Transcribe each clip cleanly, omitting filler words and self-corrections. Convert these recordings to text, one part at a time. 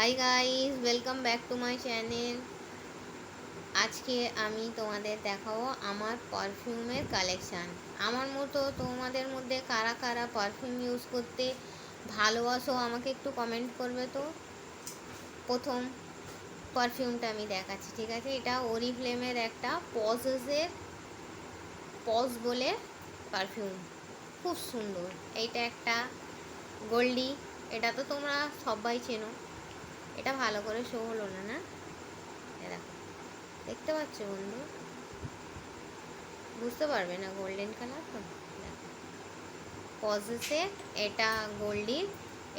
Hi guys, welcome back to my channel. আজকে আমি তোমাদের দেখাবো আমার পারফিউমের কালেকশান। আমার মতো তোমাদের মধ্যে কারা কারা পারফিউম ইউজ করতে ভালোবাসো আমাকে একটু কমেন্ট করবে তো। প্রথম পারফিউমটা আমি দেখাচ্ছি, ঠিক আছে? এটা অরিফ্লেমের একটা পজ বলে পারফিউম, খুব সুন্দর। এইটা একটা গোল্ডি, এটা তো তোমরা সবাই চেনো। এটা ভালো করে শো হলো না, না? দেখো, দেখতে পাচ্ছ বন্ধু? বুঝতে পারবে না, গোল্ডেন কালার তো। দেখো, পজেসে এটা গোল্ডি,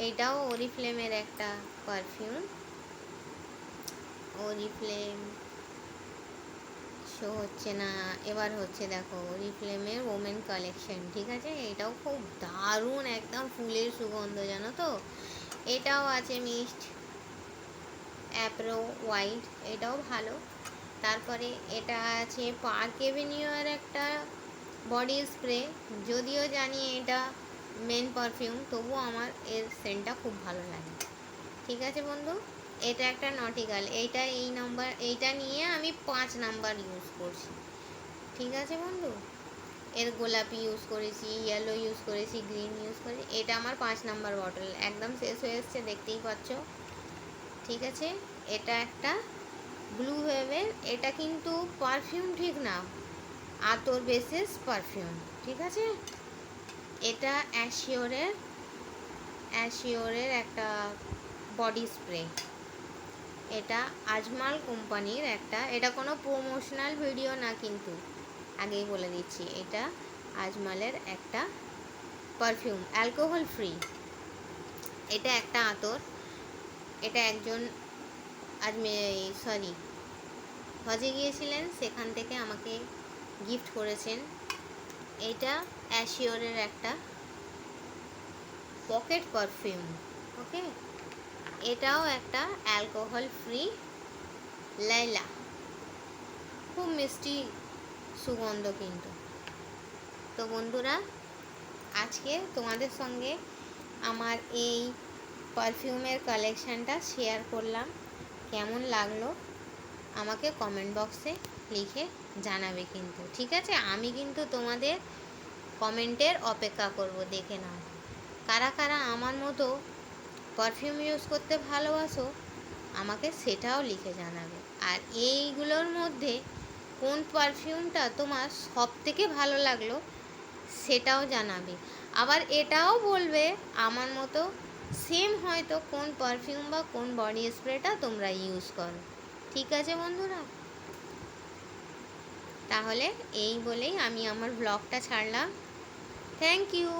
এটাও অরিফ্লেমের একটা পারফিউম। অরিফ্লেম শো হচ্ছে না, এবার হচ্ছে। দেখো, অরিফ্লেমের ওমেন কালেকশন, ঠিক আছে? এটাও খুব দারুণ, একদম ফুলের সুগন্ধ, জানো তো। এটাও আছে মিস্ট অ্যাপ্রো হোয়াইট, এটাও ভালো। তারপরে এটা আছে পার্ক এভিনিউয়ের একটা বডি স্প্রে। যদিও জানি এটা মেন পারফিউম, তবুও আমার এর সেন্টটা খুব ভালো লাগে, ঠিক আছে বন্ধু? এটা একটা নটিকাল, এইটা নিয়ে আমি 5 নাম্বার ইউজ করছি, ঠিক আছে বন্ধু? এর গোলাপি ইউজ করেছি, ইয়েলো ইউজ করেছি, গ্রিন ইউজ করেছি। এটা আমার 5 নাম্বার বটল, একদম শেষ হয়ে এসছে, দেখতেই পাচ্ছ, ঠিক আছে? এটা একটা ব্লু ওয়েভের, এটা কিন্তু পারফিউম ঠিক না, আতর বেসিস পারফিউম, ঠিক আছে? এটা অ্যাশিওরের একটা বডি স্প্রে। এটা আজমাল কোম্পানির একটা, এটা কোনো প্রমোশনাল ভিডিও না কিন্তু, আগেই বলে দিচ্ছি। এটা আজমালের একটা পারফিউম, অ্যালকোহল ফ্রি। এটা একটা আতর, এটা একজন হজে গিয়েছিলেন, সেখান থেকে আমাকে গিফট করেছেন। এটা অ্যাশিওরের একটা পকেট পারফিউম, ওকে? এটাও একটা অ্যালকোহল ফ্রি লাইলা, খুব মিষ্টি সুগন্ধ কিন্তু। তো বন্ধুরা, আজকে তোমাদের সঙ্গে আমার এই পারফিউমের কালেকশানটা শেয়ার করলাম। কেমন লাগলো আমাকে কমেন্ট বক্সে লিখে জানাবে কিন্তু, ঠিক আছে? আমি কিন্তু তোমাদের কমেন্টের অপেক্ষা করব, দেখে নাও কারা কারা আমার মতো পারফিউম ইউজ করতে ভালোবাসো, আমাকে সেটাও লিখে জানাবে। আর এইগুলোর মধ্যে কোন পারফিউমটা তোমার সব থেকে ভালো লাগলো সেটাও জানাবে। আবার এটাও বলবে আমার মতো সেম হয়তো কোন পারফিউম বা কোন বডি স্প্রেটা তোমরা ইউজ করো, ঠিক আছে বন্ধুরা? তাহলে এই বলেই আমি আমার ব্লগটা ছাড়লাম। Thank you.